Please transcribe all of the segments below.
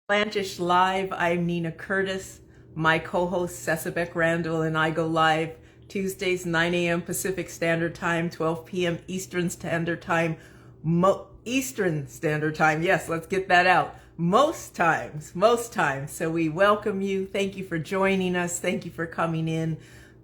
Plantish Live. I'm Nina Curtis. My co-host Sesabek Randall and I go live Tuesdays 9 a.m. Pacific Standard Time, 12 p.m. Eastern Standard Time. Eastern Standard Time. Yes, let's get that out. Most times. So we welcome you. Thank you for joining us. Thank you for coming in.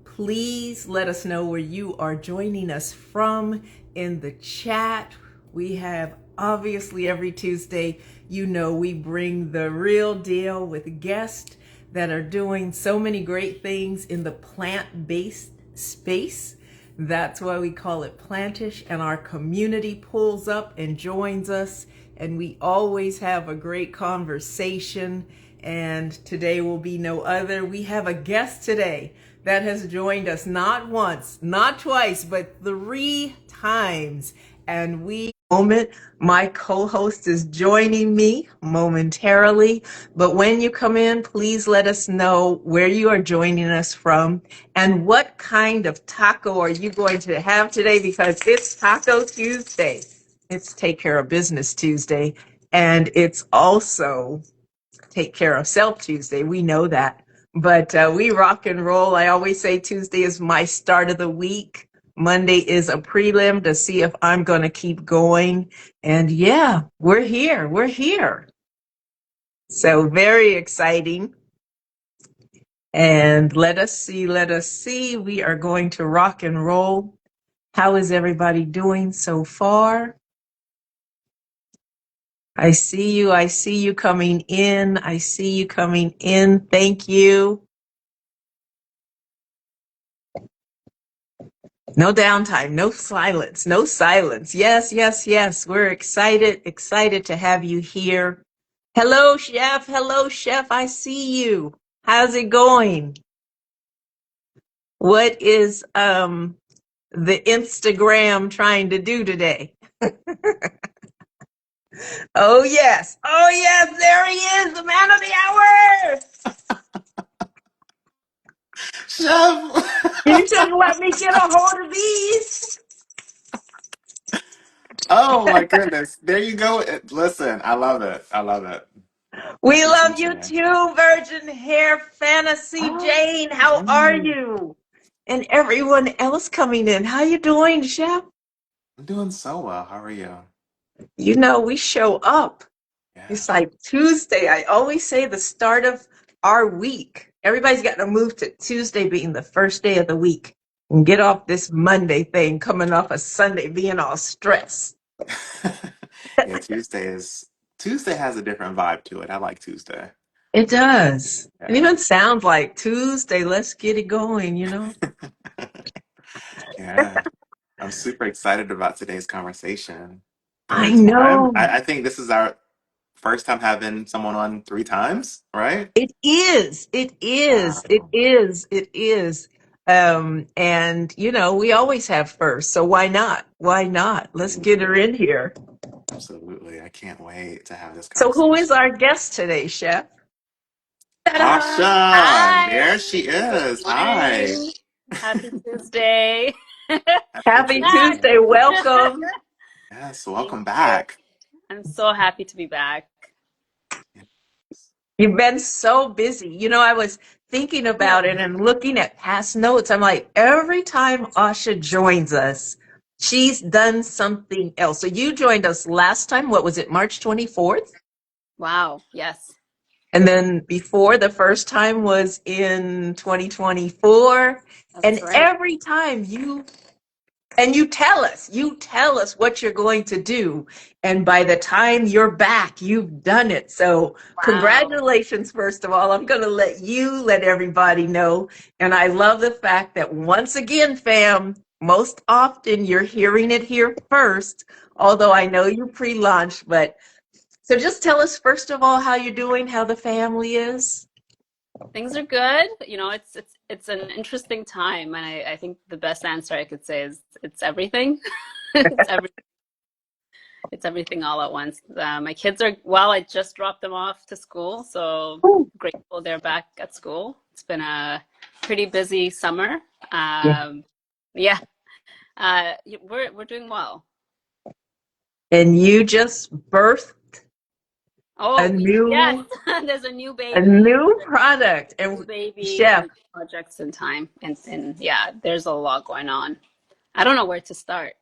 Please let us know where you are joining us from in the chat. We have obviously every Tuesday, we bring the real deal with guests that are doing so many great things in the plant-based space. That's why we call it Plantish, and our community pulls up and joins us, and we always have a great conversation. And today will be no other. We have a guest today that has joined us not once, not twice, but 3 times. And my co-host is joining me momentarily. But when you come in, please let us know where you are joining us from and what kind of taco are you going to have today, because it's Taco Tuesday. It's Take Care of Business Tuesday. And it's also Take Care of Self Tuesday. We know that. But we rock and roll. I always say Tuesday is my start of the week. Monday is a prelim to see if I'm going to keep going. And yeah, we're here. We're here. So very exciting. And let us see. We are going to rock and roll. How is everybody doing so far? I see you coming in. Thank you. No downtime, no silence. Yes. We're excited to have you here. Hello, chef. I see you. How's it going? What is the Instagram trying to do today? Oh yes, there he is, the man of the hour. Chef! You shouldn't let me get a hold of these. Oh my goodness. There you go. Listen, I love it. I love it. We Happy love you Tuesday. too, Virgin Hair Fantasy Oh, Jane. How are Jane. you? And everyone else coming in. How you doing, Chef? I'm doing so well. How are you? We show up. Yeah. It's like Tuesday. I always say the start of our week. Everybody's got to move to Tuesday being the first day of the week and get off this Monday thing coming off a Sunday being all stressed. Yeah, Tuesday has a different vibe to it. I like Tuesday. It does. It Yeah. even sounds like Tuesday. Let's get it going. Yeah. I'm super excited about today's conversation. I Third time. know. I think this is our first time having someone on 3 times, right? It is. It is. It Wow. is. It is. And we always have first. So why not? Why not? Let's get her in here. Absolutely. I can't wait to have this So who is conversation. our guest today, Chef? Ta-da! Asha, Hi, there she good is. Hi. morning. Happy Tuesday. Happy I'm Happy back. Tuesday. Tuesday. Welcome. Yes, Thank welcome you. back. I'm so happy to be back. Yes. You've been so busy. I was thinking about it and looking at past notes. I'm like, every time Asha joins us, she's done something else. So you joined us last time. What was it, March 24th? Wow. Yes, And then before, the first time was in 2024. that's And right. every time you tell us what you're going to do. And by the time you're back, you've done it. So Wow. congratulations, first of all. I'm going to let everybody know. And I love the fact that once again, fam, most often you're hearing it here first, although I know you pre-launched, but so just tell us, first of all, how you're doing, how the family is. Things are good. It's an interesting time, and I think the best answer I could say is it's everything. It's it's everything all at once. My kids are well. I just dropped them off to school, so Ooh. grateful they're back at school. It's been a pretty busy summer. Yeah. Yeah, we're doing well. And you just birthed a Oh, yes, new there's a new a baby. new product. New And baby chef, and projects in time. And yeah, there's a lot going on. I don't know where to start.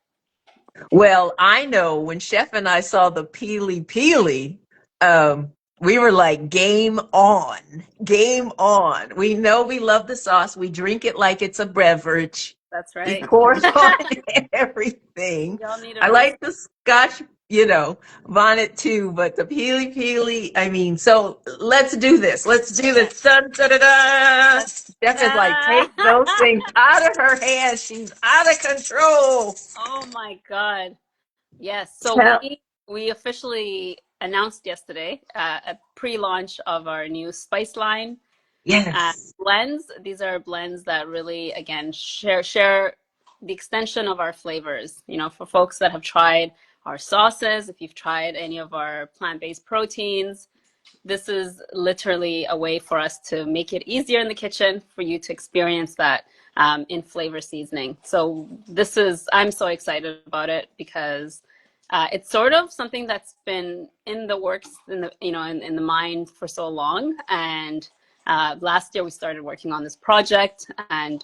well, I know when Chef and I saw the Peely Peely, um, we were like, game on, game on. We know we love the sauce. We drink it like it's a beverage. That's We right. pour it on everything. Y'all need a I reset. like the Scotch, bonnet too, but the Peely Peely, I mean, so let's do this. Let's do this. Dun, da, da, da. Steph is like, take those things out of her hands. She's out of control. Oh my God. Yes. So Tell, we officially announced yesterday a pre-launch of our new spice line yes. blends. These are blends that really, again, share the extension of our flavors. You know, for folks that have tried our sauces, if you've tried any of our plant-based proteins, this is literally a way for us to make it easier in the kitchen for you to experience that in flavor seasoning. So I'm so excited about it because it's sort of something that's been in the works, in the mind for so long. And last year we started working on this project, and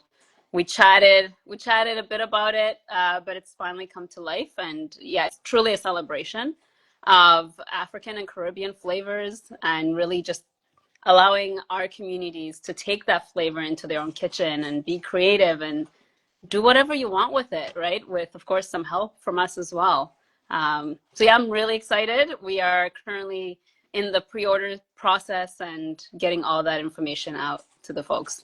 we chatted a bit about it, but it's finally come to life. And yeah, it's truly a celebration of African and Caribbean flavors, and really just allowing our communities to take that flavor into their own kitchen and be creative and do whatever you want with it, right? With, of course, some help from us as well. So yeah, I'm really excited. We are currently in the pre-order process and getting all that information out to the folks.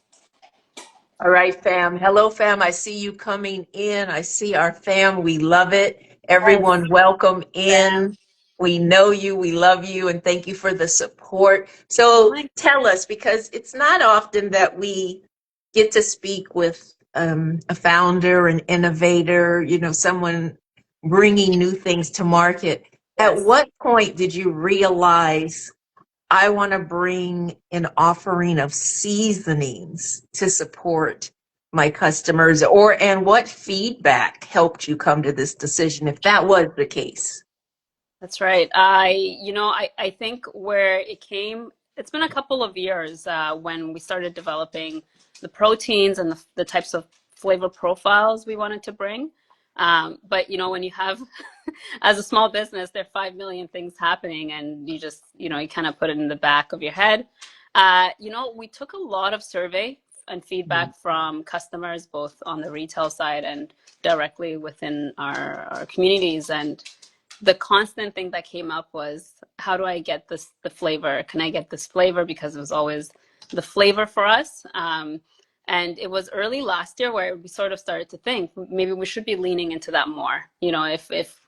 All right, fam. Hello, fam. I see you coming in. I see our fam. We love it. Yes, Everyone, welcome fam. in. We know you. We love you. And thank you for the support. Oh So my, tell us, because it's not often that we get to speak with a founder, an innovator, someone bringing new things to market. At yes. what point did you realize I want to bring an offering of seasonings to support my customers, and what feedback helped you come to this decision if that was the case? That's right. I think where it came, it's been a couple of years when we started developing the proteins and the types of flavor profiles we wanted to bring. But when you have, as a small business, there are 5 million things happening, and you kind of put it in the back of your head. We took a lot of survey and feedback from customers, both on the retail side and directly within our communities. And the constant thing that came up was, how do I get the flavor? Can I get this flavor? Because it was always the flavor for us. And it was early last year where we sort of started to think maybe we should be leaning into that more. If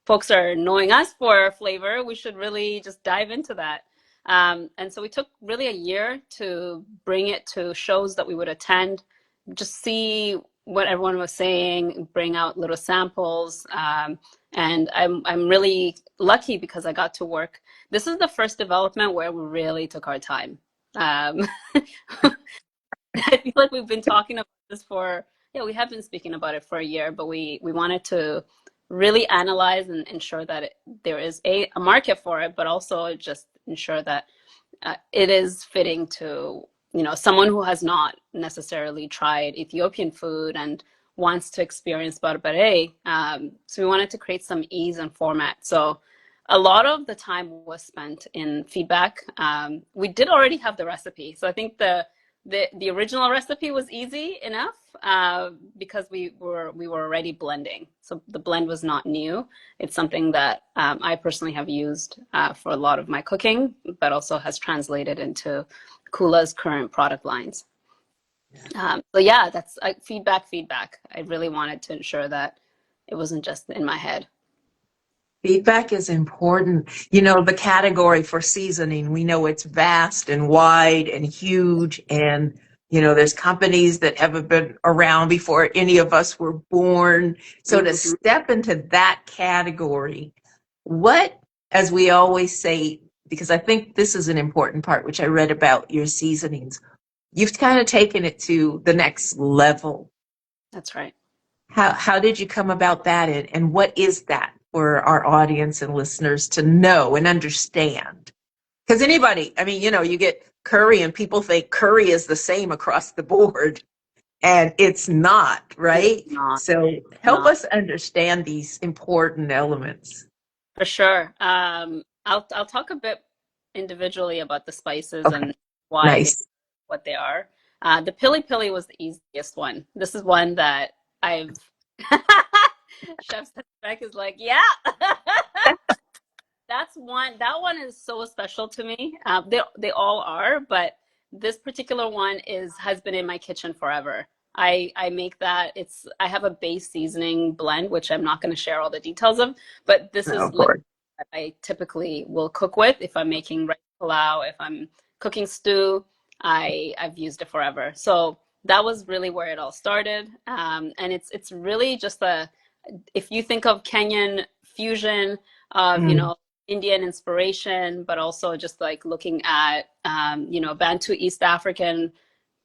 folks are knowing us for flavor, we should really just dive into that. And so we took really a year to bring it to shows that we would attend, just see what everyone was saying, bring out little samples. And I'm really lucky because I got to work. This is the first development where we really took our time. Um, I feel like we've been talking about this we have been speaking about it for a year, but we wanted to really analyze and ensure that there is a market for it, but also just ensure that it is fitting to, someone who has not necessarily tried Ethiopian food and wants to experience barbaré. So we wanted to create some ease and format. So a lot of the time was spent in feedback. We did already have the recipe. So I think the original recipe was easy enough because we were already blending. So the blend was not new. It's something that I personally have used for a lot of my cooking, but also has translated into Kula's current product lines. So yeah, that's feedback. I really wanted to ensure that it wasn't just in my head. Feedback is important. The category for seasoning, we know it's vast and wide and huge. And, there's companies that haven't been around before any of us were born. So to Mm-hmm. step into that category, what, as we always say, because I think this is an important part, which I read about your seasonings, you've kind of taken it to the next level. That's right. How did you come about that, and what is that? for our audience and listeners to know and understand? Because anybody, I mean, you get curry and people think curry is the same across the board, and it's not, It's right? not. So help Not us understand these important elements. for sure. I'll talk a bit individually about the spices Okay, and why they nice. what they are. The pili pili was the easiest one. This is one that I've Chef Beck is like, yeah. That's one. That one is so special to me. They all are, but this particular one has been in my kitchen forever. I make that. I have a base seasoning blend, which I'm not going to share all the details of, but this No, is of literally course. what I typically will cook with if I'm making rice pilau, if I'm cooking stew. I've used it forever. So that was really where it all started, and it's really just if you think of Kenyan fusion of Mm, Indian inspiration, but also just like looking at Bantu East African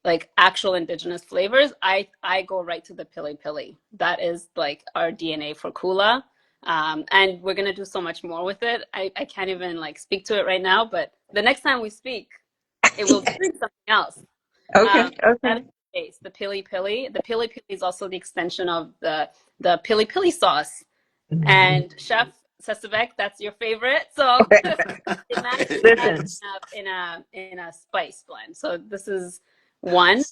like actual indigenous flavors, I go right to the pili pili. That is like our DNA for Kula. And we're gonna do so much more with it. I can't even like speak to it right now, but the next time we speak, it will be something else. okay, That is okay. the base, the pili pili. The pili pili is also the extension of the pili pili sauce. Mhm. And Chef Sesabek, that's your favorite. So imagine It that Listen, is. in a spice blend. So this is one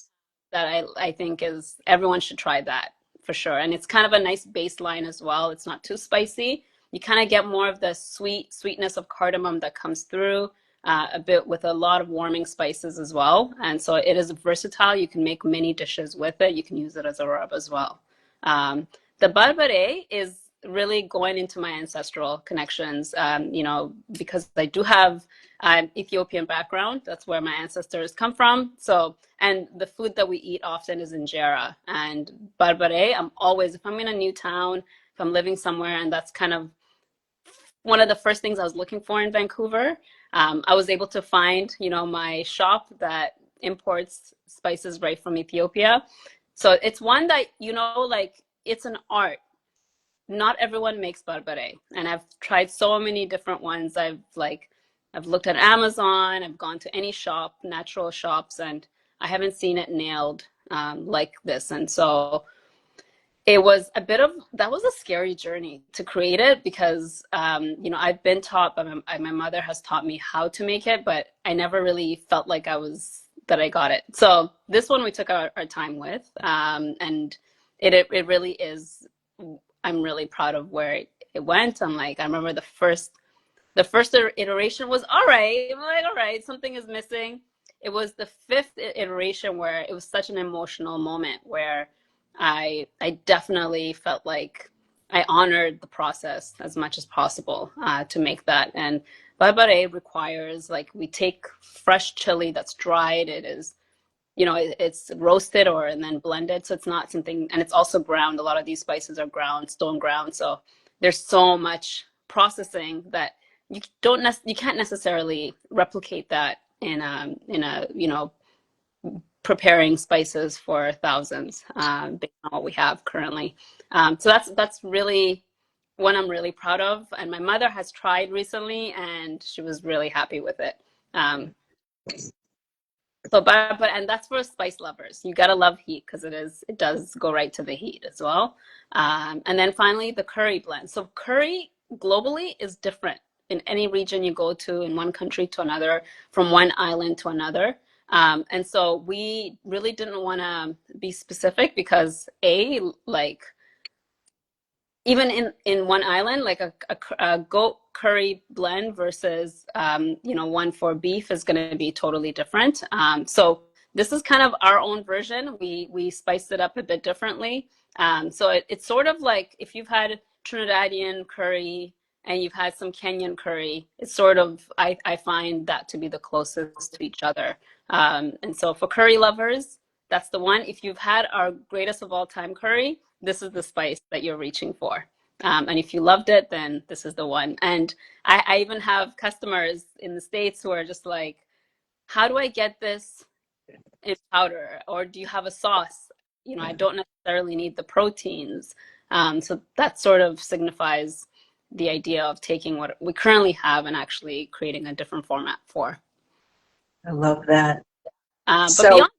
that I think is everyone should try that for sure. And it's kind of a nice baseline as well. It's not too spicy. You kind of get more of the sweetness of cardamom that comes through. A bit with a lot of warming spices as well. And so it is versatile. You can make many dishes with it. You can use it as a rub as well. The barbare is really going into my ancestral connections, because I do have Ethiopian background. That's where my ancestors come from. So, and the food that we eat often is injera and barbare. I'm always, if I'm in a new town, if I'm living somewhere, and that's kind of one of the first things I was looking for in Vancouver. I was able to find, my shop that imports spices right from Ethiopia. So it's one that, like it's an art. Not everyone makes barbare, and I've tried so many different ones. I've looked at Amazon, I've gone to any shop, natural shops, and I haven't seen it nailed like this. And so it was that was a scary journey to create it because, I've been taught, my mother has taught me how to make it, but I never really felt like that I got it. So this one we took our time with, and it really is, I'm really proud of where it went. I remember the first iteration was all right. I'm like, all right, something is missing. It was the fifth iteration where it was such an emotional moment where I definitely felt like I honored the process as much as possible to make that. And barbare requires, like, we take fresh chili that's dried. It is, it's roasted and then blended, so it's not something, and it's also ground. A lot of these spices are ground, stone ground, so there's so much processing that you can't necessarily replicate that in a preparing spices for thousands, based on what we have currently. So that's really one I'm really proud of, and my mother has tried recently, and she was really happy with it. Um, and that's for spice lovers. You gotta love heat because it does go right to the heat as well. And then finally, the curry blend. So curry globally is different in any region you go to, in one country to another, from one island to another. And so we really didn't want to be specific because like even in one island, like a goat curry blend versus one for beef is going to be totally different. So this is kind of our own version. We spiced it up a bit differently. So it's sort of like if you've had Trinidadian curry and you've had some Kenyan curry, it's sort of, I find that to be the closest to each other. And so for curry lovers, that's the one. If you've had our greatest of all time curry, this is the spice that you're reaching for. And if you loved it, then this is the one. And I even have customers in the States who are just like, how do I get this in powder? Or do you have a sauce? I don't necessarily need the proteins. So that sort of signifies the idea of taking what we currently have and actually creating a different format for. I love that. But So beyond,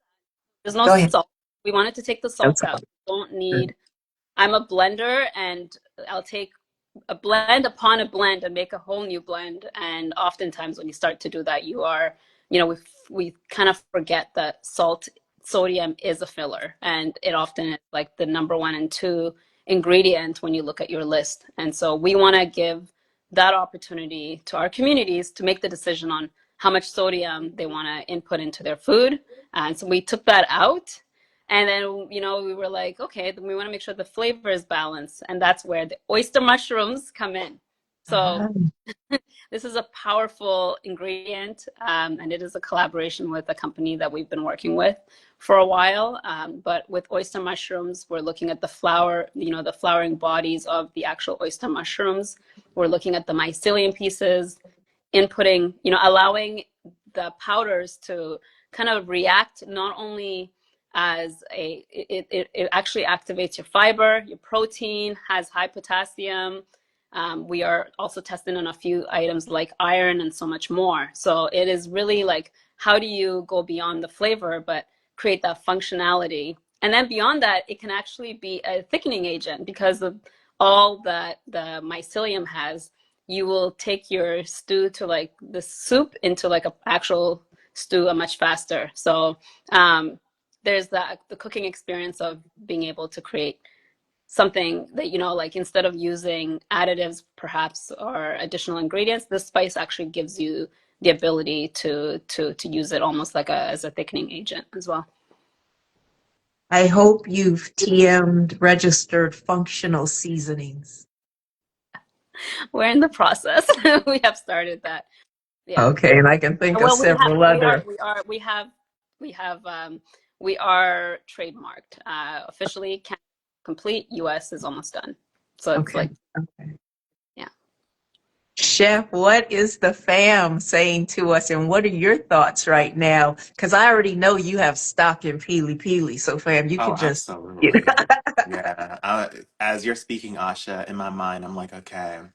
there's no go ahead. salt. We wanted to take the No salt out. salt. We don't need. I'm a blender, and I'll take a blend upon a blend and make a whole new blend. And oftentimes, when you start to do that, you are, we kind of forget that sodium is a filler, and it often is like the number one and two ingredient when you look at your list. And so we want to give that opportunity to our communities to make the decision on how much sodium they want to input into their food. And so we took that out. And then, we were like, okay, then we want to make sure the flavor is balanced. And that's where the oyster mushrooms come in. So Ah, this is a powerful ingredient, and it is a collaboration with a company that we've been working with for a while. But with oyster mushrooms, we're looking at the flower, the flowering bodies of the actual oyster mushrooms. We're looking at the mycelium pieces, inputting, allowing the powders to kind of react not only as it actually activates your fiber, your protein, has high potassium. We are also testing on a few items like iron and so much more. So it is really like, how do you go beyond the flavor, but create that functionality? And then beyond that, it can actually be a thickening agent because of all that the mycelium has. You will take your stew to like the soup into like an actual stew much faster. So there's the cooking experience of being able to create something that, like instead of using additives perhaps or additional ingredients, this spice actually gives you the ability to use it almost like as a thickening agent as well. I hope you've TM'd registered functional seasonings. We're in the process. We have started that. Yeah. Okay, and I can think of Well, several other. we are trademarked officially. Complete. US is almost done. So it's Okay. like, Okay. yeah. Chef, what is the fam saying to us, and what are your thoughts right now? Because I already know you have stock in Pili Pili, so fam, you Oh, could just, absolutely. Yeah. As you're speaking, Asha, in my mind, I'm like, okay, I'm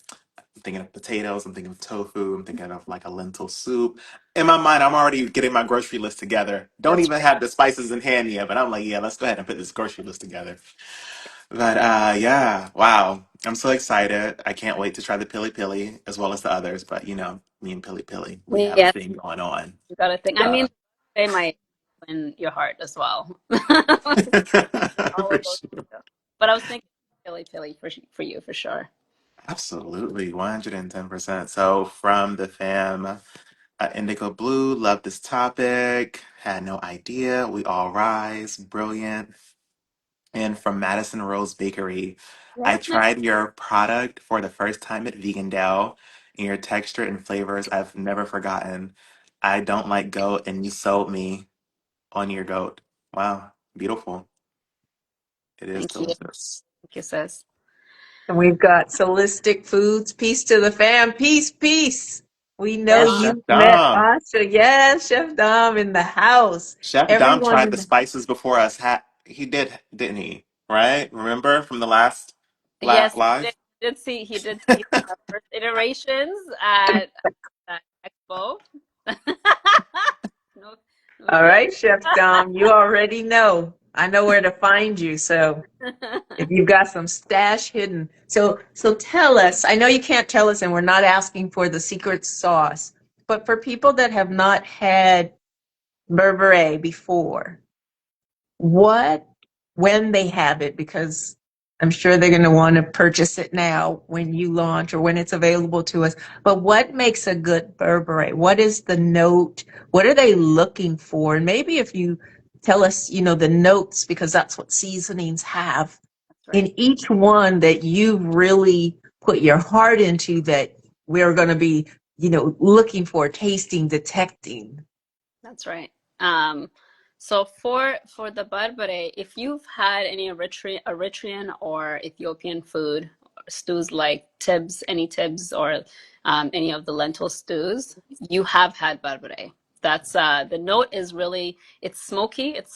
thinking of potatoes, I'm thinking of tofu, I'm thinking of like a lentil soup. In my mind, I'm already getting my grocery list together. Don't That's even have the spices in hand yet, but I'm like, yeah, let's go ahead and put this grocery list together. But yeah, wow. I'm so excited. I can't wait to try the Pili Pili as well as the others. But me and Pili Pili, we have a yeah. thing going on. You got to think. I Uh, mean, they might win your heart as well. All for of those. sure. But I was thinking Philly for you for sure. Absolutely, 110%. So from the fam, Indigo Blue, love this topic. Had no idea. We all rise. Brilliant. And from Madison Rose Bakery, I Yeah. tried your product for the first time at Vegan Dell, and your texture and flavors I've never forgotten. I don't like goat, and you sold me on your goat. Wow, beautiful. It is Thank you. delicious. Thank you, sis. and we've got Solistic Foods. Peace to the fam. Peace, peace. We know Yes. Chef you've met Dom. Asha. Yes, Chef Dom in the house. Chef Dom Everyone tried in the the spices before us. He did, didn't he? Right? Remember from the last Yes, live? he did see the first iterations at Expo. No, no All shade. right, Chef Dom, you already know. I know where to find you. So if you've got some stash hidden. So tell us, I know you can't tell us and we're not asking for the secret sauce, but for people that have not had berbere before, what, when they have it, because I'm sure they're going to want to purchase it now when you launch or when it's available to us. But what makes a good berbere? What is the note? What are they looking for? And maybe if you tell us, the notes, because that's what seasonings have That's right. in each one that you really put your heart into that we're going to be, looking for, tasting, detecting. That's right. Um, so for the berbere, if you've had any Eritrean or Ethiopian food stews like tibs, any tibs or any of the lentil stews, you have had berbere. That's the note is really it's smoky. It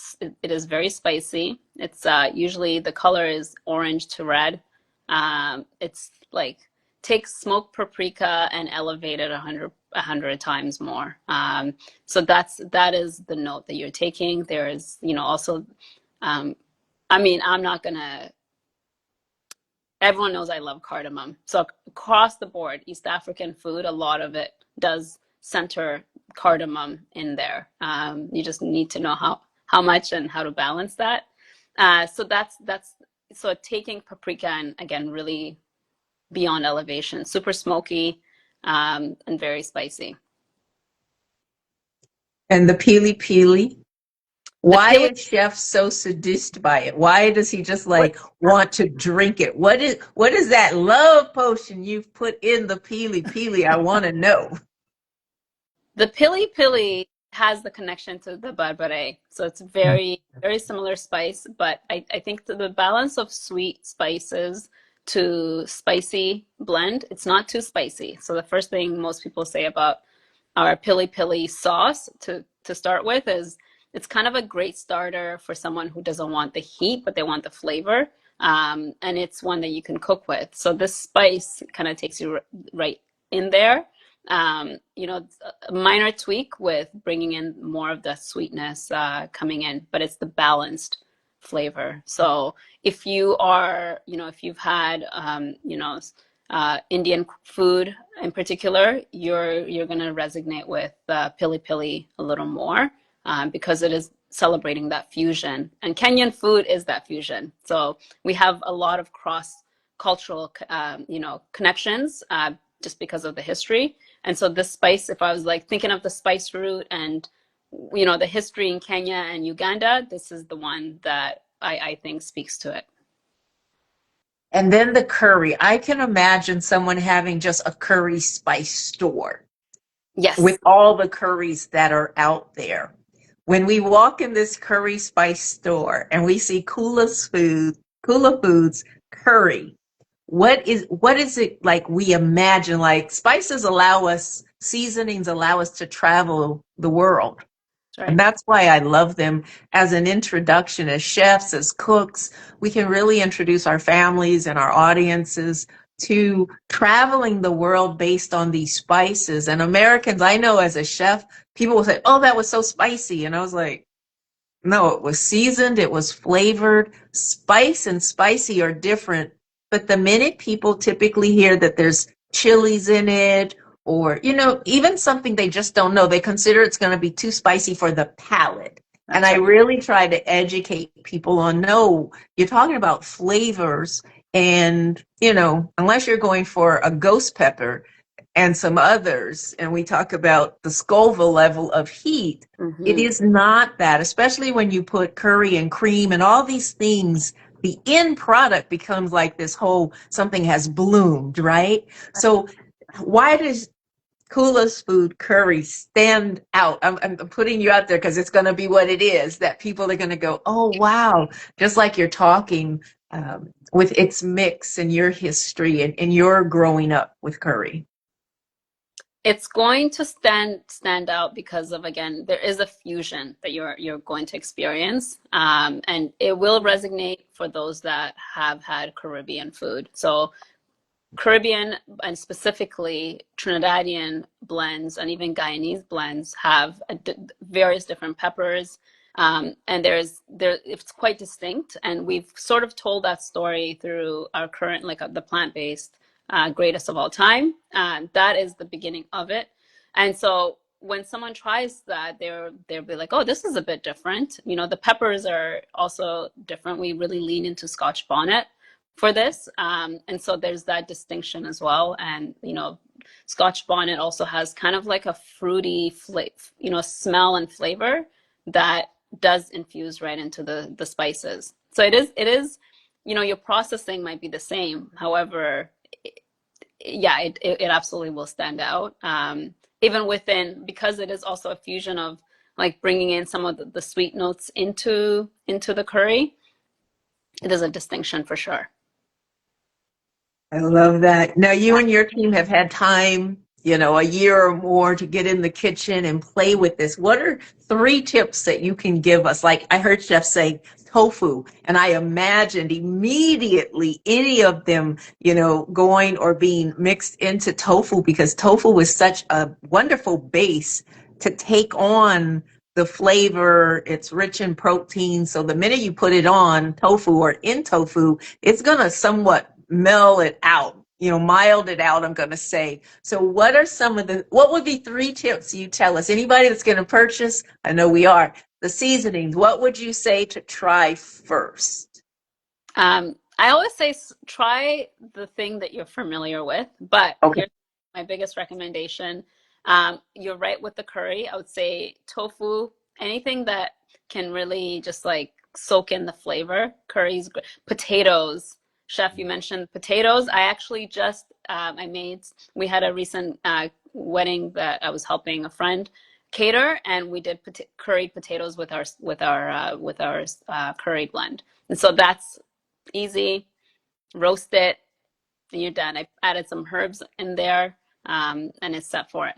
is very spicy. It's usually the color is orange to red. It's like take smoked paprika and elevate it 100 times more. So that is the note that you're taking. There is, also, I mean, I'm not gonna. Everyone knows I love cardamom. So across the board, East African food, a lot of it does center cardamom in there. You just need to know how much and how to balance that. So that's so taking paprika and again really beyond elevation, super smoky and very spicy. And the pili pili. Why Pili, is Chef so seduced by it? Why does he just what like want to drink it? What is that love potion you've put in the pili pili? I want to know. the pili pili has the connection to the barbare, so it's very very similar spice, but I think the balance of sweet spices to spicy blend, it's not too spicy. So the first thing most people say about our pili pili sauce to start with is it's kind of a great starter for someone who doesn't want the heat but they want the flavor, and it's one that you can cook with. So this spice kind of takes you right in there. A minor tweak with bringing in more of the sweetness coming in, but it's the balanced flavor. So if you are, if you've had, Indian food in particular, you're going to resonate with pili pili a little more because it is celebrating that fusion. And Kenyan food is that fusion. So we have a lot of cross-cultural, connections just because of the history. And so this spice, if I was like thinking of the spice route and, the history in Kenya and Uganda, this is the one that I think speaks to it. And then the curry. I can imagine someone having just a curry spice store with Yes. all the curries that are out there. When we walk in this curry spice store and we see Kula Foods curry, what is it like we imagine? Like seasonings allow us to travel the world. That's And right. that's why I love them as an introduction as chefs, as cooks. We can really introduce our families and our audiences to traveling the world based on these spices. And Americans, I know as a chef, people will say, "Oh, that was so spicy." And I was like, no, it was seasoned, it was flavored. Spice and spicy are different. But the minute people typically hear that there's chilies in it, or, even something they just don't know, they consider it's going to be too spicy for the palate. And That's I right. really try to educate people on, no, you're talking about flavors. And, unless you're going for a ghost pepper and some others, and we talk about the Scoville level of heat, it Mm-hmm. is not that, especially when you put curry and cream and all these things, the end product becomes like this whole something has bloomed, right? So why does Kula's food curry stand out? I'm putting you out there because it's going to be what it is, that people are going to go, oh, wow, just like you're talking with its mix and your history and your growing up with curry. It's going to stand out because of, again, there is a fusion that you're going to experience, and it will resonate for those that have had Caribbean food. So Caribbean and specifically Trinidadian blends and even Guyanese blends have various different peppers, and it's quite distinct. And we've sort of told that story through our current, like the plant-based greatest of all time. That is the beginning of it. And so when someone tries that, they'll be like, oh, this is a bit different. The peppers are also different. We really lean into Scotch bonnet for this. And so there's that distinction as well. And, Scotch bonnet also has kind of like a fruity smell and flavor that does infuse right into the spices. So it is, your processing might be the same. However, it absolutely will stand out. Even within, because it is also a fusion of like bringing in some of the sweet notes into the curry, it is a distinction for sure. I love that. Now, you and your team have had time, a year or more to get in the kitchen and play with this. What are 3 tips that you can give us? Like I heard Chef say, tofu. And I imagined immediately any of them, going or being mixed into tofu, because tofu is such a wonderful base to take on the flavor. It's rich in protein. So the minute you put it on tofu or in tofu, it's going to somewhat meld it out, mild it out, I'm going to say. So what would be 3 tips you tell us? Anybody that's going to purchase, I know we are, the seasonings, what would you say to try first? I always say try the thing that you're familiar with, but Okay. here's my biggest recommendation. You're right with the curry. I would say tofu, anything that can really just like soak in the flavor. Curries, potatoes. Chef, you mentioned potatoes. I actually just we had a recent wedding that I was helping a friend cater, and we did curried potatoes with our curry blend. And so that's easy. Roast it, and you're done. I added some herbs in there, and it's set for it.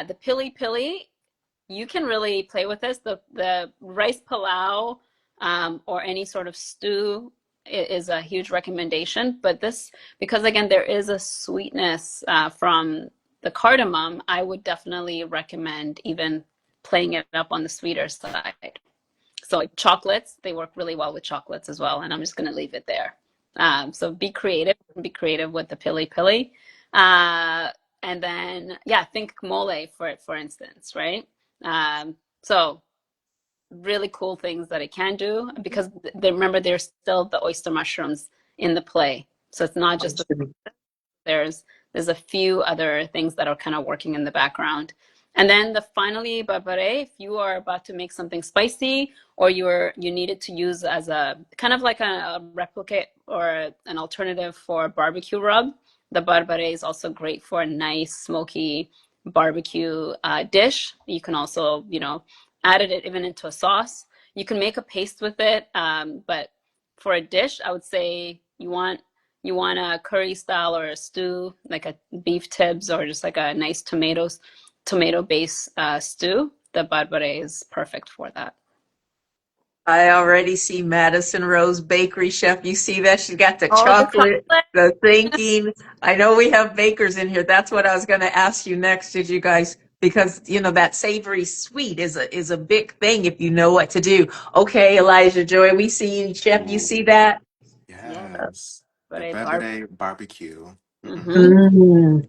The pili pili, you can really play with this. The rice palau, or any sort of stew is a huge recommendation. But this, because again, there is a sweetness from the cardamom, I would definitely recommend even playing it up on the sweeter side. So like chocolates, they work really well with chocolates as well. And I'm just going to leave it there. So be creative with the pili pili. And then, yeah, think mole for instance, right? So really cool things that it can do, because remember, there's still the oyster mushrooms in the play. So it's not just there's a few other things that are kind of working in the background. And then finally, barbare, if you are about to make something spicy, or you need it to use as a kind of like a replicate or an alternative for barbecue rub, the barbare is also great for a nice smoky barbecue dish. You can also, add it even into a sauce. You can make a paste with it, but for a dish, I would say you want a curry style or a stew, like a beef tips or just like a nice tomato based stew. The barbare is perfect for that. I already see Madison Rose Bakery, Chef. You see that? She's got the Oh, the chocolate, chocolate. the thinking. I know we have bakers in here. That's what I was going to ask you next, did you guys, because that savory sweet is a big thing if you know what to do. Okay, Elijah Joy, we see you, Chef. You see Ooh, that? Yeah, yes. The barbare Beverly barbecue. Mm-hmm. Mm.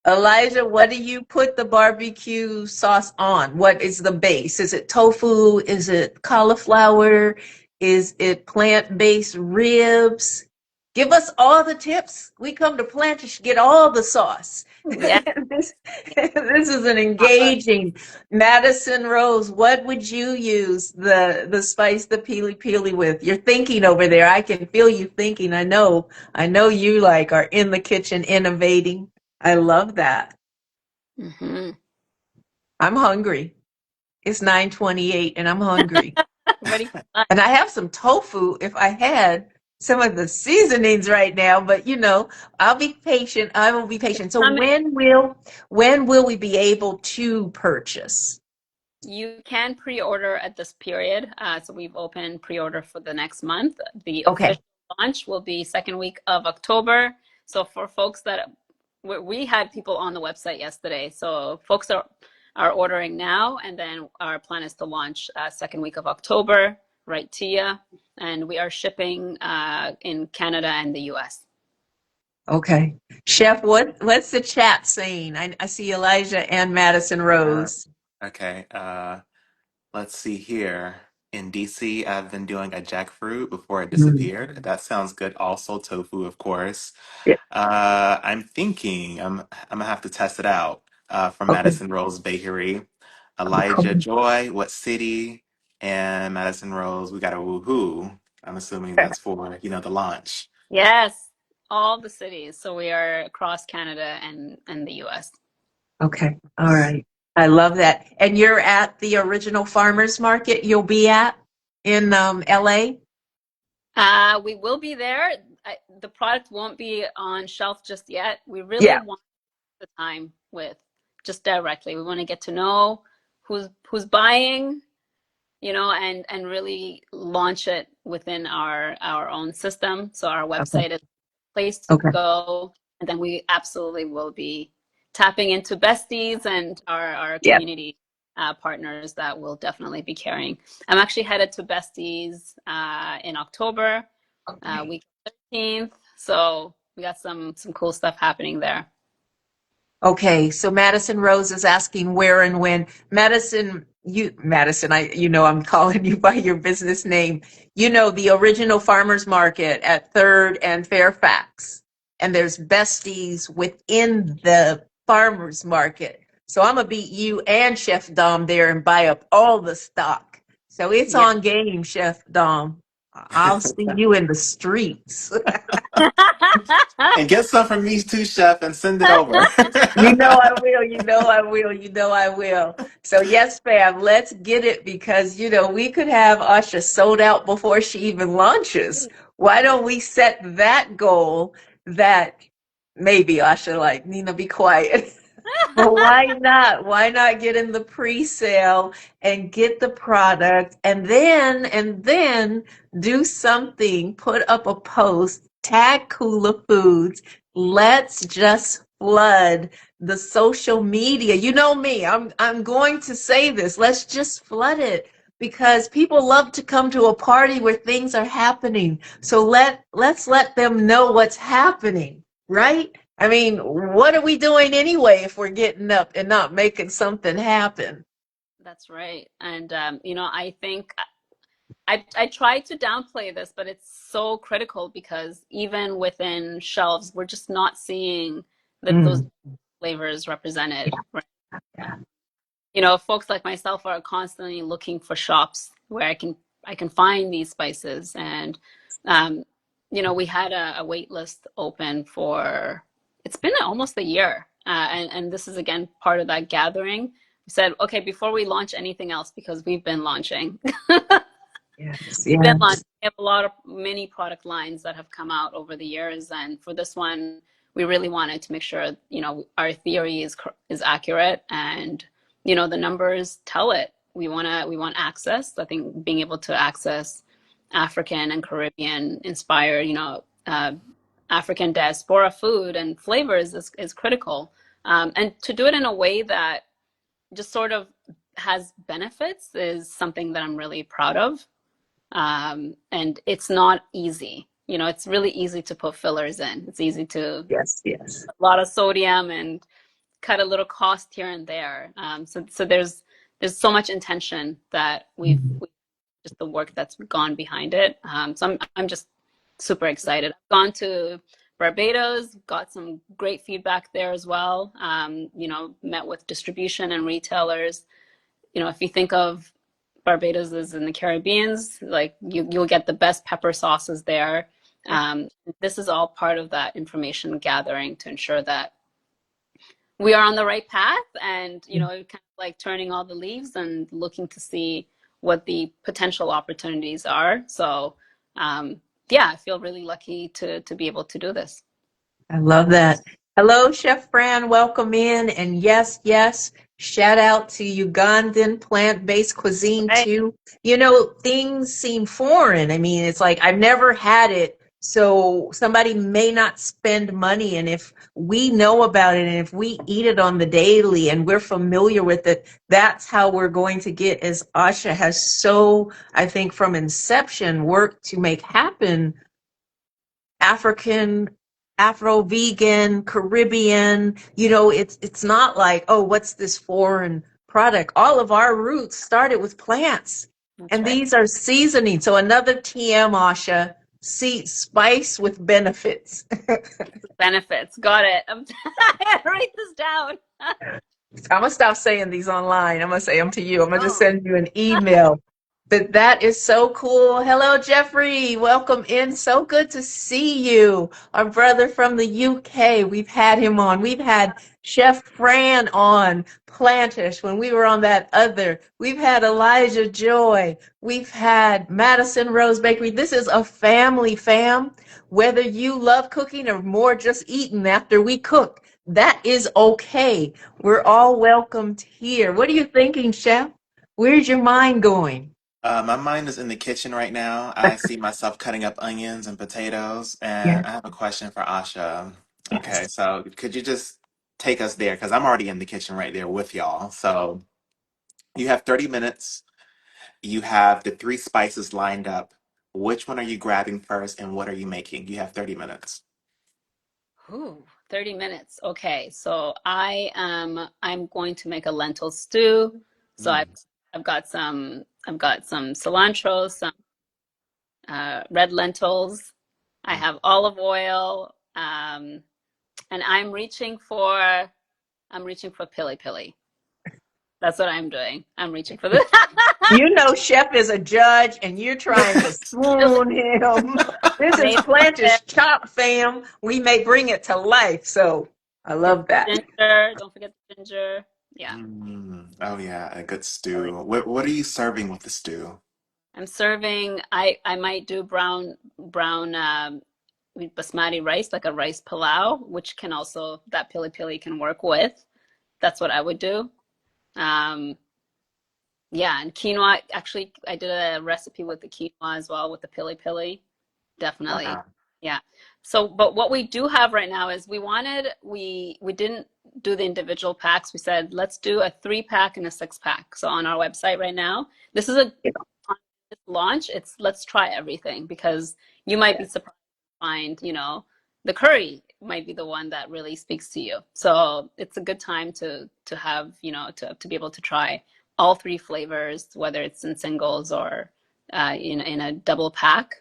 Elijah, what do you put the barbecue sauce on? What is the base? Is it tofu? Is it cauliflower? Is it plant-based ribs? Give us all the tips. We come to Plantish to get all the sauce. Yeah. This is an engaging Madison Rose. What would you use the spice, the pili pili with? You're thinking over there. I can feel you thinking. I know you like are in the kitchen innovating. I love that. Mm-hmm. I'm hungry. It's 9:28 and I'm hungry. Ready for lunch. And I have some tofu if I had some of the seasonings right now, but I'll be patient. I will be patient. So Coming. when will we be able to purchase? You can pre-order at this period. So we've opened pre-order for the next month. The Okay. official launch will be second week of October. So for folks that we had people on the website yesterday, so folks are ordering now, and then our plan is to launch second week of October, right to you. And we are shipping in Canada and the US. Okay. Chef, what's the chat saying? I see Elijah and Madison Uh, Rose. okay. Let's see here. In DC, I've been doing a jackfruit before it Mm. disappeared. That sounds good. Also, tofu, of course. Yeah. I'm thinking I'm gonna have to test it out. From Okay. Madison Rose Bakery. Elijah Joy, what city? And Madison Rose, we got a woohoo. I'm assuming that's for, the launch. Yes, all the cities. So we are across Canada and the US. Okay. All right. I love that. And you're at the original farmers market you'll be at in LA? We will be there. The product won't be on shelf just yet. We really Yeah. want the time with just directly. We want to get to know who's buying, and really launch it within our own system. So our Okay. website is a place to Okay. go, and then we absolutely will be tapping into besties and our Yep. community partners that will definitely be carrying. I'm actually headed to Besties in October, Okay. week 13th. So we got some cool stuff happening there. Okay, so Madison Rose is asking where and when. Madison, I'm calling you by your business name. You know, the original farmers market at Third and Fairfax. And there's besties within the farmers market. So I'm gonna beat you and Chef Dom there and buy up all the stock. So it's Yeah. on game, Chef Dom. I'll see you in the streets. And get some from me too, chef, and send it over. You know I will, you know I will, you know I will. So yes, fam, let's get it because, we could have Asha sold out before she even launches. Why don't we set that goal that maybe Asha like, Nina, be quiet. But why not? Why not get in the pre-sale and get the product and then do something, put up a post, tag Kula Foods. Let's just flood the social media. You know me, I'm going to say this. Let's just flood it because people love to come to a party where things are happening. So let's let them know what's happening, right? I mean, what are we doing anyway if we're getting up and not making something happen? That's right. And I think I try to downplay this, but it's so critical because even within shelves, we're just not seeing those Mm, flavors represented. Right? yeah. Folks like myself are constantly looking for shops where I can find these spices, and um, we had a wait list open for it's been almost a year, and this is again part of that gathering. We said, okay, before we launch anything else, because we've been launching. Yes, We've been yes. launching. We have many product lines that have come out over the years, and for this one, we really wanted to make sure our theory is accurate, and the numbers tell it. We want access. I think being able to access African and Caribbean inspired, African diaspora food and flavors is critical, and to do it in a way that just sort of has benefits is something that I'm really proud of. And it's not easy. It's really easy to put fillers in. It's easy to Yes, yes. a lot of sodium and cut a little cost here and there. So there's so much intention that Mhm. we just the work that's gone behind it. So I'm just super excited. I've gone to Barbados, got some great feedback there as well. Met with distribution and retailers. If you think of Barbados is in the Caribbeans, like you'll get the best pepper sauces there. This is all part of that information gathering to ensure that we are on the right path, and kind of like turning all the leaves and looking to see what the potential opportunities are. So yeah, I feel really lucky to be able to do this. I love that. Hello, Chef Fran. Welcome in. And yes, yes, shout out to Ugandan plant-based cuisine Right. too. Things seem foreign. I mean, it's like I've never had it. So somebody may not spend money. And if we know about it and if we eat it on the daily and we're familiar with it, that's how we're going to get, as Asha has so, I think, from inception, worked to make happen African, Afro-vegan, Caribbean. It's not like, oh, what's this foreign product? All of our roots started with plants, That's and right. these are seasoning. So another TM, Asha, see, spice with benefits. Benefits. Got it. I gotta write this down. I'm gonna stop saying these online. I'm gonna say them to you. I'm gonna just Oh. send you an email. But that is so cool. Hello, Jeffrey. Welcome in. So good to see you. Our brother from the UK. We've had him on. We've had Chef Fran on Plantish when we were on that other. We've had Elijah Joy. We've had Madison Rose Bakery. This is a family fam. Whether you love cooking or more just eating after we cook, that is okay. We're all welcomed here. What are you thinking, Chef? Where's your mind going? My mind is in the kitchen right now. I see myself cutting up onions and potatoes, Yeah. and I have a question for Asha. Okay, Yes. so could you just take us there? Because I'm already in the kitchen right there with y'all. So you have 30 minutes. You have the three spices lined up. Which one are you grabbing first, and what are you making? You have 30 minutes. Ooh, 30 minutes. Okay, so I'm going to make a lentil stew. So Mm, I've got some cilantro, some red lentils. I mm. have olive oil, and I'm reaching for pili pili. That's what I'm doing. I'm reaching for the You know, Chef is a judge, and you're trying to pili swoon him. This is made Planter's Chop, fam. We may bring it to life. So I with love that. ginger. Don't forget the ginger. Yeah. Oh yeah, a good stew. What are you serving with the stew? I'm serving. I might do brown basmati rice, like a rice pilau, which can also that pili pili can work with. That's what I would do. Um, yeah, and quinoa. Actually, I did a recipe with the quinoa as well with the pili pili. Definitely. Wow. Yeah. So, but what we do have right now is we didn't do the individual packs. We said let's do a 3-pack and a 6-pack. So on our website right now, this is a on this launch. It's let's try everything because you might be surprised to find, the curry might be the one that really speaks to you. So it's a good time to have, to be able to try all 3 flavors, whether it's in singles or in a double pack.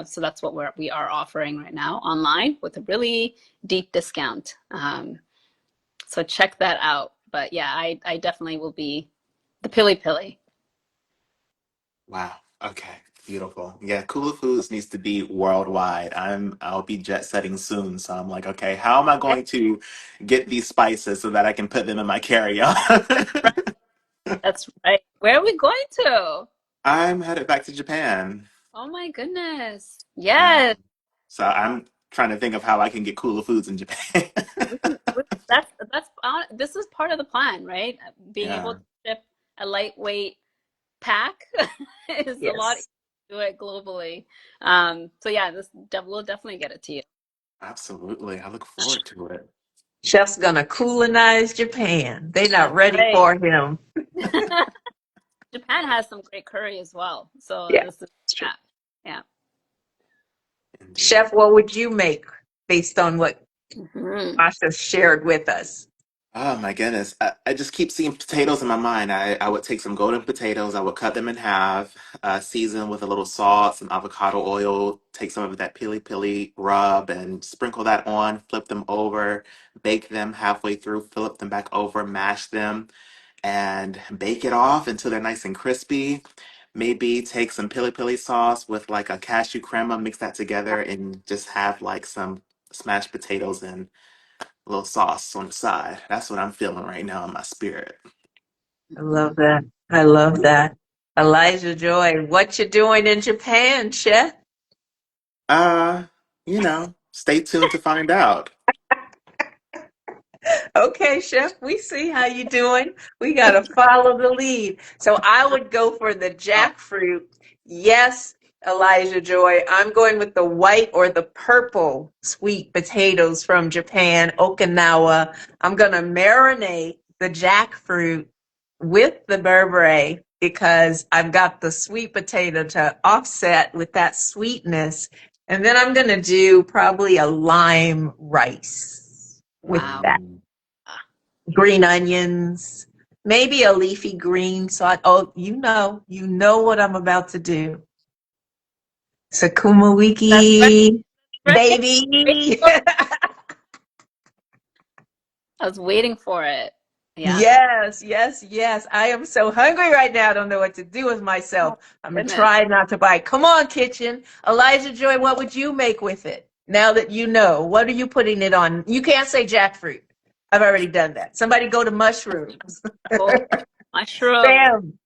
So that's what we are offering right now online with a really deep discount. So check that out. But yeah, I definitely will be the pili pili. Wow. Okay. Beautiful. Yeah, Kula Foods needs to be worldwide. I'll be jet setting soon, so I'm like, okay, how am I going to get these spices so that I can put them in my carry-on? That's right. Where are we going to? I'm headed back to Japan. Oh my goodness. Yeah. Yes. So I'm trying to think of how I can get Kula Foods in Japan. This is part of the plan, right? Being able Yeah, to ship a lightweight pack is a lot easier Yes. to do it globally. So yeah, we'll definitely get it to you. absolutely. I look forward to it. Chef's gonna colonize Japan. They're not That's ready right. for him. Japan has some great curry as well. So Yeah, this is it's true. yeah, yeah. Indeed. Chef, what would you make based on what Mhm. Asha shared with us? Oh my goodness. I just keep seeing potatoes in my mind. I would take some golden potatoes, I would cut them in half, season with a little salt, some avocado oil, take some of that pili pili rub and sprinkle that on, flip them over, bake them halfway through, flip them back over, mash them, and bake it off until they're nice and crispy. Maybe take some pili pili sauce with like a cashew crema, mix that together, and just have like some smashed potatoes and a little sauce on the side. That's what I'm feeling right now in my spirit. I love that. I love that. Elijah Joy, what you doing in Japan, Chef? Uh, stay tuned to find out. Okay, Chef, we see how you doing. We got to follow the lead. So I would go for the Oh, jackfruit. Yes, Elijah Joy, I'm going with the white or the purple sweet potatoes from Japan, Okinawa. I'm going to marinate the jackfruit with the berbere because I've got the sweet potato to offset with that sweetness. And then I'm going to do probably a lime rice with wow. that Mm, green onions, maybe a leafy green. So oh, you know what I'm about to do. Sakuma That's right. Wiki, Right. baby. I was waiting for it. Yeah. Yes, yes, yes. I am so hungry right now. I don't know what to do with myself. Oh I'm gonna goodness. try not to bite. Come on, kitchen. Elijah Joy, what would you make with it? Now that you know, what are you putting it on? You can't say jackfruit. I've already done that. Somebody go to mushrooms. Oh, mushrooms. Bam.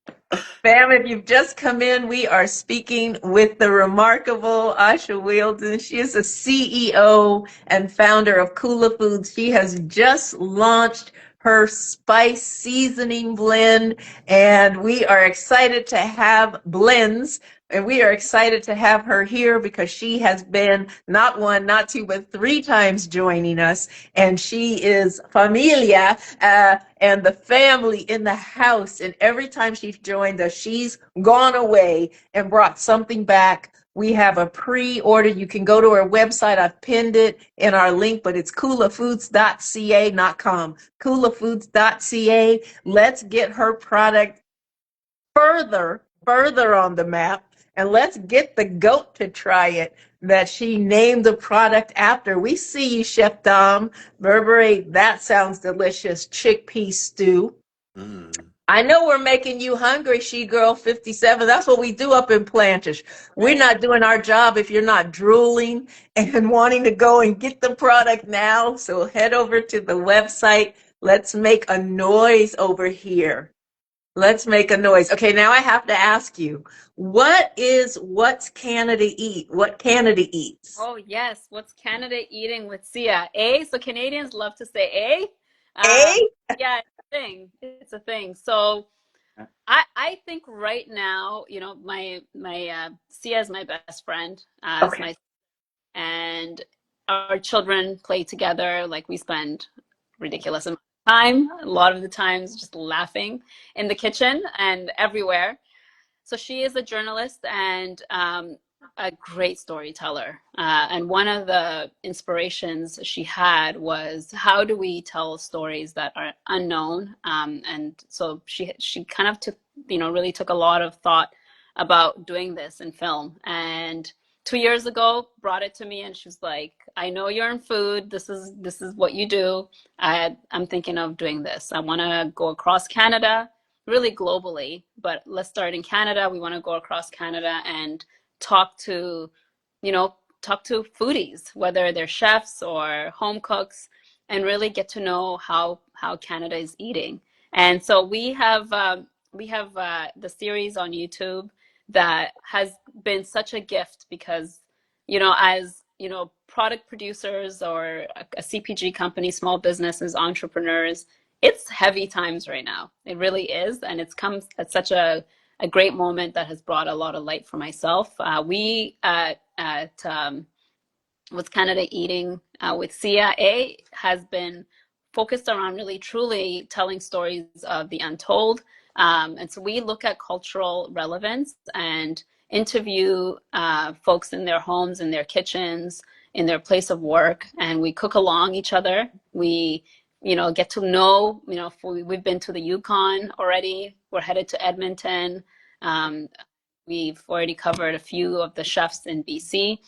Fam, if you've just come in, we are speaking with the remarkable Asha Wheeldon. She is the CEO and founder of Kula Foods. She has just launched her spice seasoning blend. And we are excited to have blends. And we are excited to have her here because she has been not one, not two, but 3 times joining us. And she is familia and the family in the house. And every time she's joined us, she's gone away and brought something back. We have a pre-order. You can go to our website. I've pinned it in our link, but it's kulafoods.ca, not com. Kulafoods.ca. Let's get her product further on the map. And let's get the goat to try it that she named the product after. We see you, Chef Dom. Berberate, that sounds delicious. Chickpea stew. I know we're making you hungry, She Girl 57. That's what we do up in Plantish. We're not doing our job if you're not drooling and wanting to go and get the product now. So head over to the website. Let's make a noise over here. Let's make a noise. Okay, now I have to ask you, what's Canada eat? What Canada eats? Oh, yes. What's Canada eating with Sia? A? So Canadians love to say A. A? Yeah, it's a thing. It's a thing. So I think right now, you know, my Sia is my best friend. It's Okay. and our children play together. Like we spend ridiculous amount of time, a lot of the times just laughing in the kitchen and everywhere. So she is a journalist and a great storyteller. And one of the inspirations she had was, how do we tell stories that are unknown? And so she kind of took, you know, really took a lot of thought about doing this in film. And 2 years ago, brought it to me, and she was like, "I know you're in food. This is what you do. I'm thinking of doing this. I want to go across Canada." Really globally, but let's start in Canada. We want to go across Canada and talk to, you know, talk to foodies, whether they're chefs or home cooks, and really get to know how Canada is eating. And so we have the series on YouTube that has been such a gift because, you know, as you know, product producers or a CPG company, small businesses, entrepreneurs, it's heavy times right now. It really is. And it's come at such a great moment that has brought a lot of light for myself. We at What's Canada Eating with CIA has been focused around really truly telling stories of the untold. And so we look at cultural relevance and interview folks in their homes, in their kitchens, in their place of work, and we cook along each other. We, you know, get to know, you know, we've been to the Yukon already. We're headed to Edmonton. We've already covered a few of the chefs in BC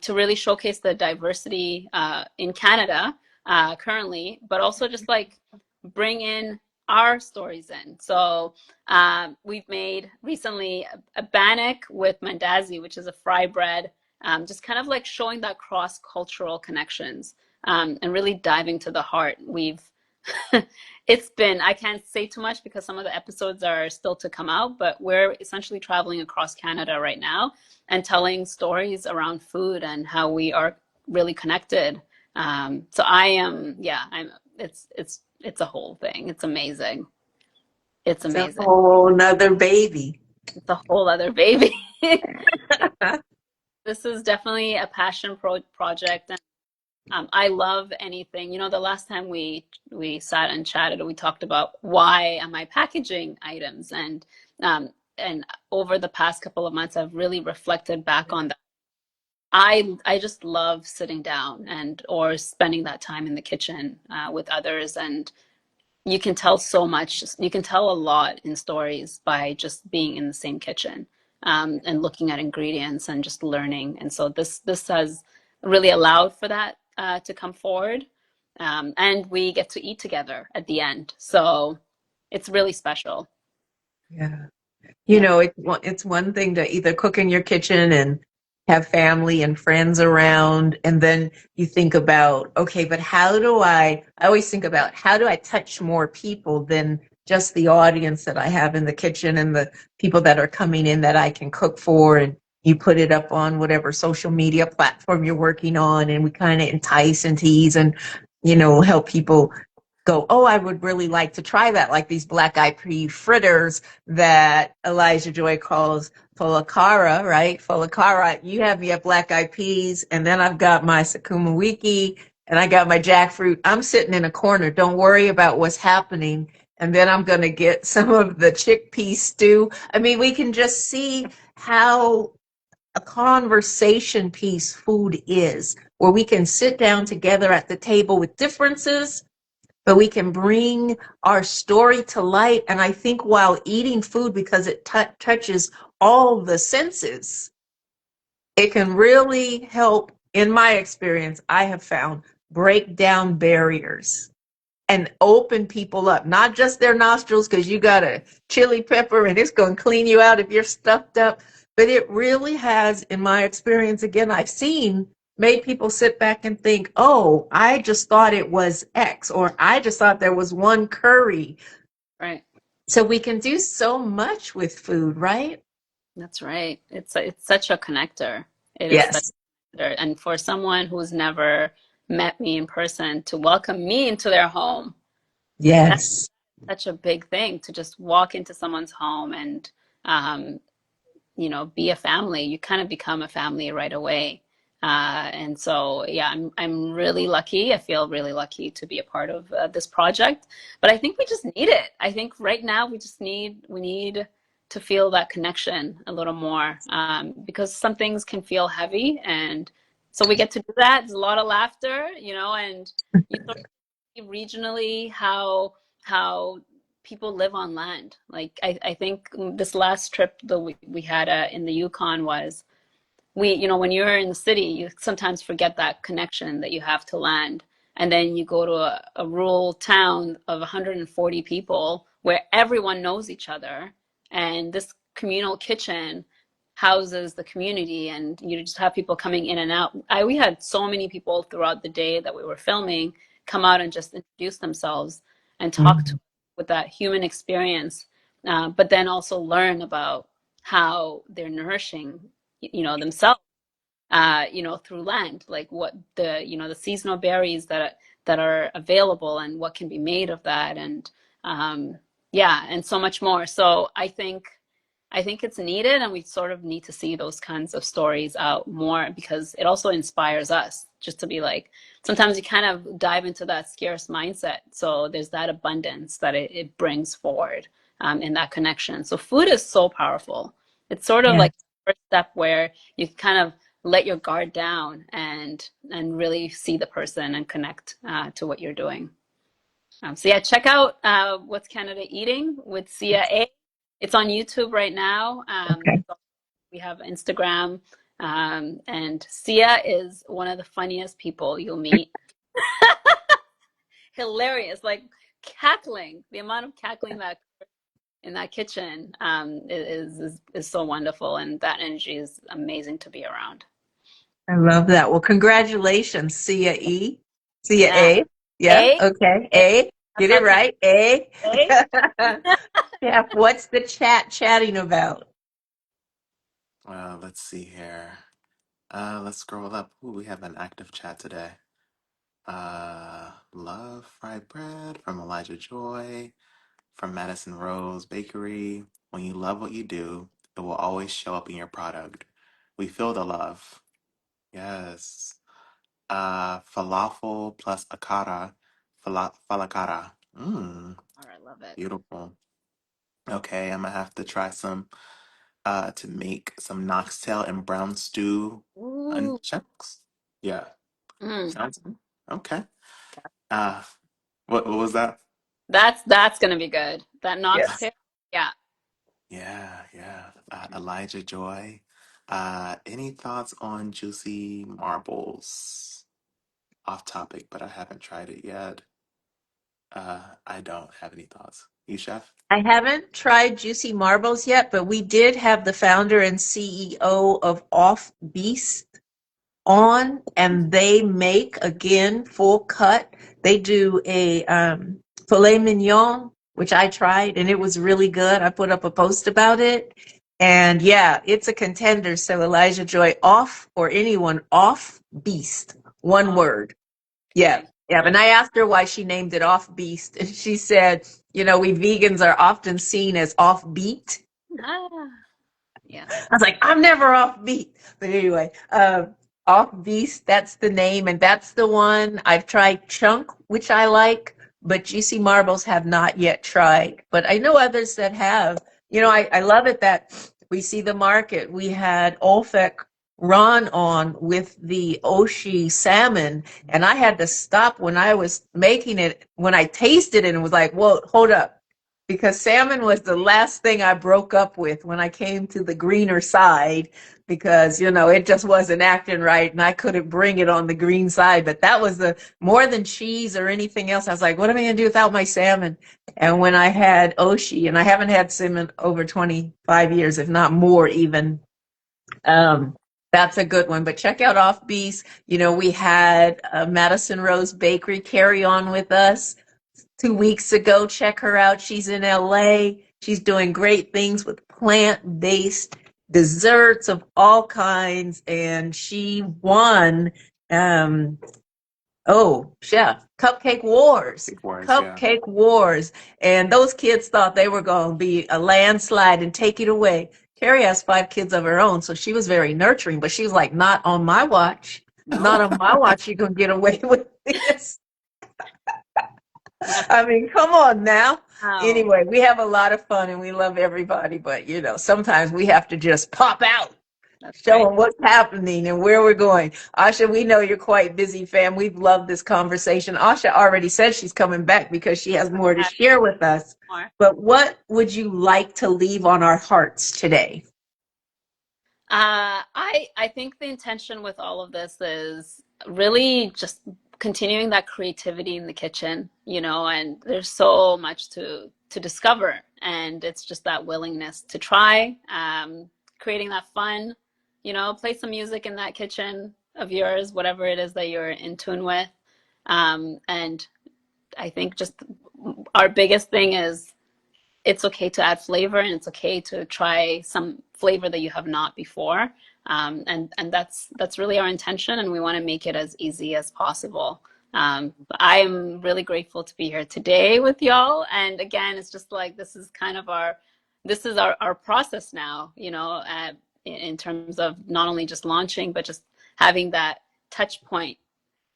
to really showcase the diversity in Canada currently, but also just like bring in our stories in. So we've made recently a bannock with mandazi, which is a fry bread, just kind of like showing that cross-cultural connections and really diving to the heart. It's been, I can't say too much because some of the episodes are still to come out, but we're essentially traveling across Canada right now and telling stories around food and how we are really connected. So it's a whole thing. It's amazing. It's amazing. It's a whole nother baby. It's a whole other baby. This is definitely a passion project. And I love anything. You know, the last time we sat and chatted, we talked about why am I packaging items, and over the past couple of months, I've really reflected back on that. I just love sitting down or spending that time in the kitchen with others, and you can tell so much. You can tell a lot in stories by just being in the same kitchen and looking at ingredients and just learning. And so this has really allowed for that to come forward, and we get to eat together at the end. So it's really special. Yeah. You know, it's one thing to either cook in your kitchen and have family and friends around, and then you think about, okay, but I always think about how do I touch more people than just the audience that I have in the kitchen and the people that are coming in that I can cook for, and you put it up on whatever social media platform you're working on, and we kind of entice and tease and, you know, help people go, oh, I would really like to try that, like these black-eyed pea fritters that Elijah Joy calls folakara, right? Folakara, you have me at black-eyed peas, and then I've got my sukuma wiki, and I got my jackfruit. I'm sitting in a corner. Don't worry about what's happening. And then I'm going to get some of the chickpea stew. I mean, we can just see how a conversation piece food is, where we can sit down together at the table with differences, but we can bring our story to light. And I think while eating food, because it touches all the senses, it can really help, in my experience, I have found, break down barriers and open people up, not just their nostrils, because you got a chili pepper and it's going to clean you out if you're stuffed up. But it really has, in my experience, again, I've seen, made people sit back and think, oh, I just thought it was X, or I just thought there was one curry. Right. So we can do so much with food, right? That's right. It's such a connector. It is such Yes. a connector. And for someone who's never met me in person to welcome me into their home, that's Yes. such a big thing, to just walk into someone's home and um, be a family. You kind of become a family right away. And so, yeah, I'm really lucky. I feel really lucky to be a part of this project. But I think we just need it. I think right now we need to feel that connection a little more, because some things can feel heavy, and so we get to do that. There's a lot of laughter, and you sort of see regionally how people live on land. Like I think this last trip that we had in the Yukon was, when you're in the city, you sometimes forget that connection that you have to land. And then you go to a rural town of 140 people where everyone knows each other. And this communal kitchen houses the community, and you just have people coming in and out. We had so many people throughout the day that we were filming come out and just introduce themselves and talk to with that human experience, but then also learn about how they're nourishing themselves, through land, like what the seasonal berries that are available and what can be made of that, and yeah, and so much more. So I think it's needed, and we sort of need to see those kinds of stories out more, because it also inspires us just to be like, sometimes you kind of dive into that scarce mindset. So there's that abundance that it brings forward, in that connection. So food is so powerful. It's sort of Yeah. like the first step where you kind of let your guard down and really see the person and connect to what you're doing. So yeah, check out What's Canada Eating with Sia A. It's on YouTube right now. Okay. We have Instagram, and Sia is one of the funniest people you'll meet. Hilarious, like cackling. The amount of cackling that in that kitchen is so wonderful, and that energy is amazing to be around. I love that. Well, congratulations, Sia E. Sia Yeah. A. Yeah. A, Okay. A. A. That's Get how it Canada. right. A. A. Yeah. What's the chat chatting about? Well, let's see here. Let's scroll up. Ooh, we have an active chat today. Love fried bread from Elijah Joy, from Madison Rose Bakery. When you love what you do, it will always show up in your product. We feel the love. Yes. Falafel plus akara. Falakara. Mmm, Oh, I love it. beautiful. Okay, I'm gonna have to try some to make some oxtail and brown stew Ooh. unchucks. Yeah. Mm. Sounds good. Okay. Uh, what was that? That's gonna be good. That Yes. oxtail. Yeah. Yeah, yeah. Elijah Joy. Any thoughts on juicy marbles? Off topic, but I haven't tried it yet. I don't have any thoughts. You, chef? I haven't tried Juicy Marbles yet, but we did have the founder and CEO of Off Beast on, and they make, again, full cut. They do a filet mignon, which I tried, and it was really good. I put up a post about it, and yeah, it's a contender. So Elijah Joy, Off, or anyone, Off Beast, one Oh, word. Yeah. Yeah, and I asked her why she named it Off Beast, and she said, we vegans are often seen as offbeat. Ah, yeah, I was like, I'm never off beat. But anyway, off beast, that's the name, and that's the one. I've tried chunk, which I like, but juicy marbles have not yet tried. But I know others that have. I love it that we see the market. We had Olfek Ron on with the Oshi salmon, and I had to stop when I was making it, when I tasted it and was like, whoa, hold up, because salmon was the last thing I broke up with when I came to the greener side, because it just wasn't acting right and I couldn't bring it on the green side. But that was the more than cheese or anything else. I was like, what am I going to do without my salmon? And when I had Oshi, and I haven't had salmon over 25 years, if not more even, um, that's a good one. But check out Off Beast. We had Madison Rose Bakery carry on with us 2 weeks ago. Check her out. She's in LA. She's doing great things with plant-based desserts of all kinds. And she won, um, chef, Cupcake Wars. Big words, yeah. Cupcake Wars. And those kids thought they were going to be a landslide and take it away. Carrie has 5 kids of her own, so she was very nurturing, but she was like, not on my watch. Not on my watch. You're going to get away with this. I mean, come on now. wow, Anyway, we have a lot of fun and we love everybody, but sometimes we have to just pop out, that's show right. them what's happening and where we're going. Asha, we know you're quite busy, fam. We've loved this conversation. Asha already said she's coming back because she has more to share with us. More. But what would you like to leave on our hearts today? I think the intention with all of this is really just continuing that creativity in the kitchen, and there's so much to discover, and it's just that willingness to try, creating that fun, play some music in that kitchen of yours, whatever it is that you're in tune with, and I think just our biggest thing is it's okay to add flavor and it's okay to try some flavor that you have not before. And that's really our intention, and we want to make it as easy as possible. I am really grateful to be here today with y'all. And again, it's just like this is kind of our process now, in terms of not only just launching, but just having that touch point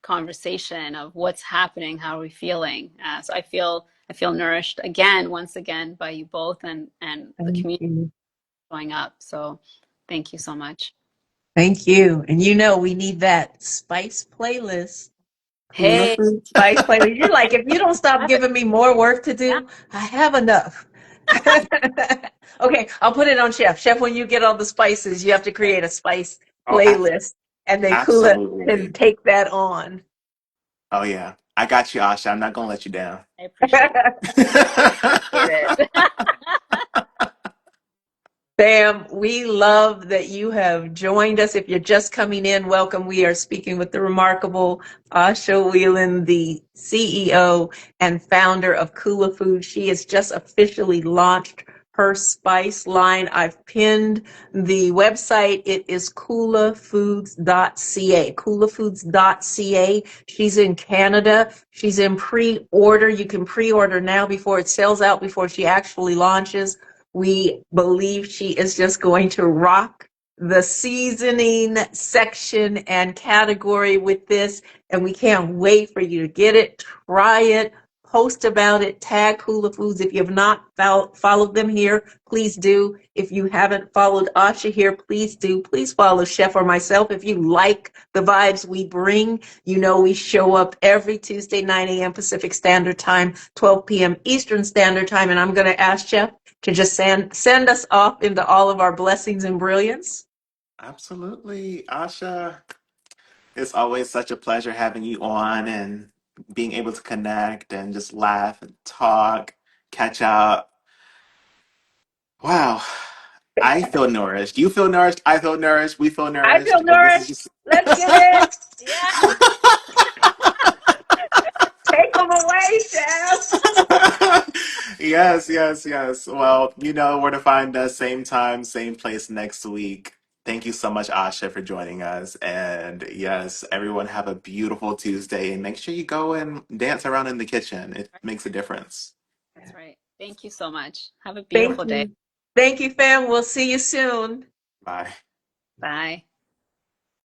conversation of what's happening, how are we feeling. So I feel nourished again, once again, by you both and the Thank community you. showing up. So thank you so much. Thank you. And we need that spice playlist. Kula Hey, Food Spice playlist. You're like, if you don't stop have it. giving me more work to Yeah, do, I have enough. Okay, I'll put it on Chef. Chef, when you get all the spices, you have to create a spice Oh, playlist, and then Kula can absolutely. take that on. Oh, yeah. I got you, Asha. I'm not going to let you down. I appreciate it. Bam, we love that you have joined us. If you're just coming in, welcome. We are speaking with the remarkable Asha Wheeldon, the CEO and founder of Kula Foods. She has just officially launched her spice line. I've pinned the website. It is kulafoods.ca, kulafoods.ca. She's in Canada. She's in pre-order. You can pre-order now before it sells out, before she actually launches. We believe she is just going to rock the seasoning section and category with this, and we can't wait for you to get it, try it, post about it, tag Kula Foods. If you have not followed them here, please do. If you haven't followed Asha here, please do. Please follow Chef or myself. If you like the vibes we bring, we show up every Tuesday, 9 a.m. Pacific Standard Time, 12 p.m. Eastern Standard Time, and I'm going to ask Chef to just send us off into all of our blessings and brilliance. Absolutely. Asha, it's always such a pleasure having you on and being able to connect and just laugh and talk, catch up. Wow. I feel nourished. You feel nourished. I feel nourished. We feel I feel nourished. And this is nourished. just. Let's get it. Yeah. Take them away, Chef. Yes, yes, yes. Well, you know where to find us. Same time, same place next week. Thank you so much, Asha, for joining us. And yes, everyone have a beautiful Tuesday and make sure you go and dance around in the kitchen. It makes a difference. That's right. Thank you so much. Have a Thank beautiful day. you. Thank you, fam. We'll see you soon. Bye. Bye.